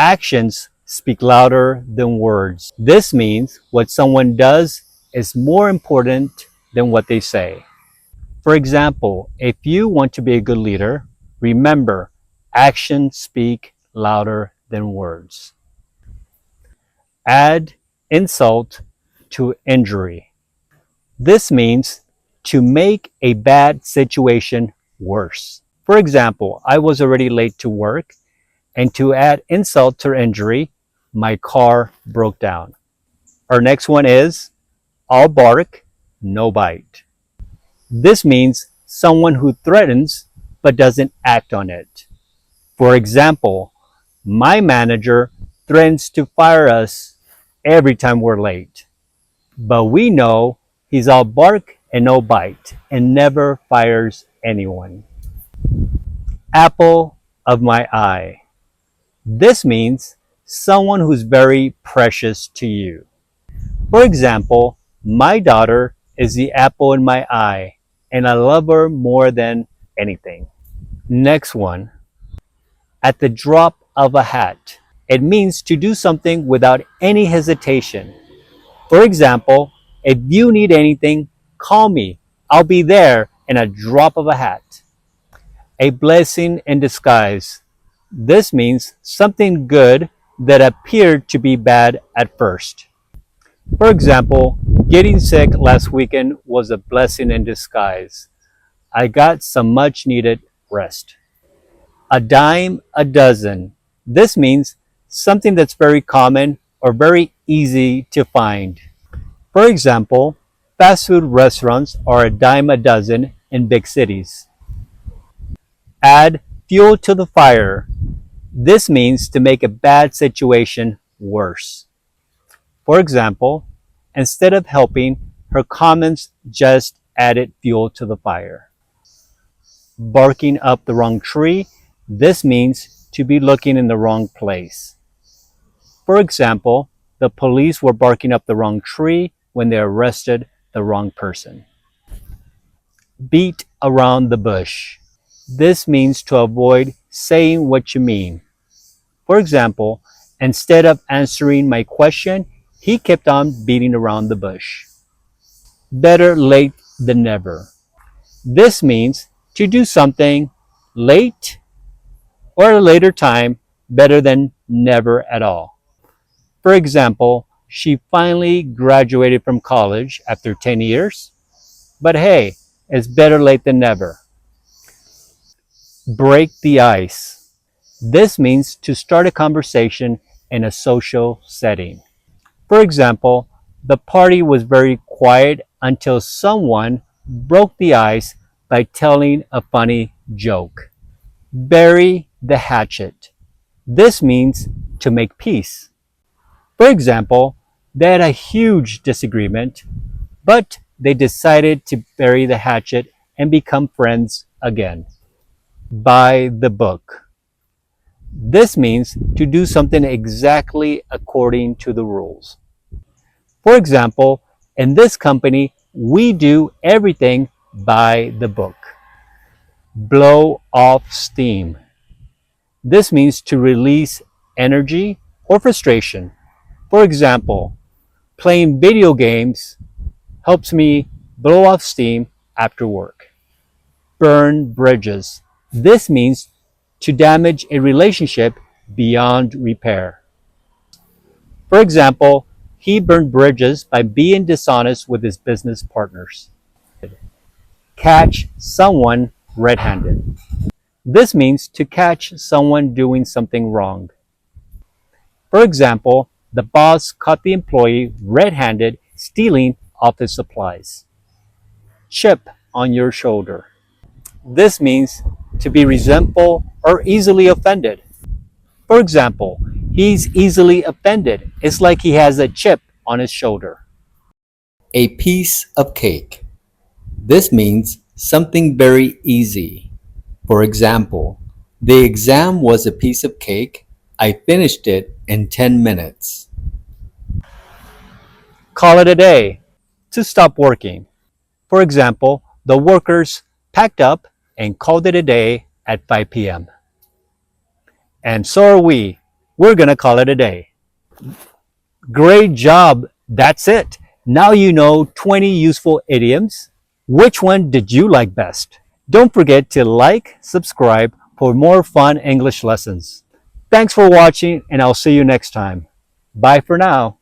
Actions speak louder than words. This means what someone does is more important than what they say. For example, if you want to be a good leader, remember, actions speak louder than words. Add insult to injury. This means to make a bad situation worse. For example, I was already late to work, and to add insult to injury, my car broke down. Our next one is all bark, no bite. This means someone who threatens but doesn't act on it. For example, my manager threatens to fire us every time we're late. But we know he's all bark and no bite and never fires anyone. Apple of my eye. This means someone who's very precious to you. For example, my daughter is the apple in my eye, and I love her more than anything. Next one, at the drop of a hat. It means to do something without any hesitation. For example, if you need anything, call me. I'll be there in a drop of a hat. A blessing in disguise. This means something good that appeared to be bad at first. For example, getting sick last weekend was a blessing in disguise. I got some much needed rest. A dime a dozen. This means something that's very common or very easy to find. For example, fast food restaurants are a dime a dozen in big cities. Add fuel to the fire. This means to make a bad situation worse. For example, instead of helping, her comments just added fuel to the fire. Barking up the wrong tree. This means to be looking in the wrong place. For example, the police were barking up the wrong tree when they arrested the wrong person. Beat around the bush. This means to avoid saying what you mean. For example, instead of answering my question, he kept on beating around the bush. Better late than never. This means to do something late or at a later time better than never at all. For example, she finally graduated from college after 10 years, but hey, it's better late than never. Break the ice. This means to start a conversation in a social setting. For example, the party was very quiet until someone broke the ice by telling a funny joke. Bury the hatchet. This means to make peace. For example, they had a huge disagreement, but they decided to bury the hatchet and become friends again. By the book. This means to do something exactly according to the rules. For example, in this company, we do everything by the book. Blow off steam. This means to release energy or frustration. For example, playing video games helps me blow off steam after work. Burn bridges. This means to damage a relationship beyond repair. For example, he burned bridges by being dishonest with his business partners. Catch someone red-handed. This means to catch someone doing something wrong. For example, the boss caught the employee red-handed stealing office supplies. Chip on your shoulder. This means to be resentful or easily offended. For example, he's easily offended. It's like he has a chip on his shoulder. A piece of cake. This means something very easy. For example, the exam was a piece of cake. I finished it in 10 minutes. Call it a day. To stop working. For example, the workers packed up and called it a day at 5 p.m. And so are we. we're gonna call it a day. Great job! That's it. Now you know 20 useful idioms. Which one did you like best? Don't forget to like, subscribe for more fun English lessons. Thanks for watching, and I'll see you next time. Bye for now.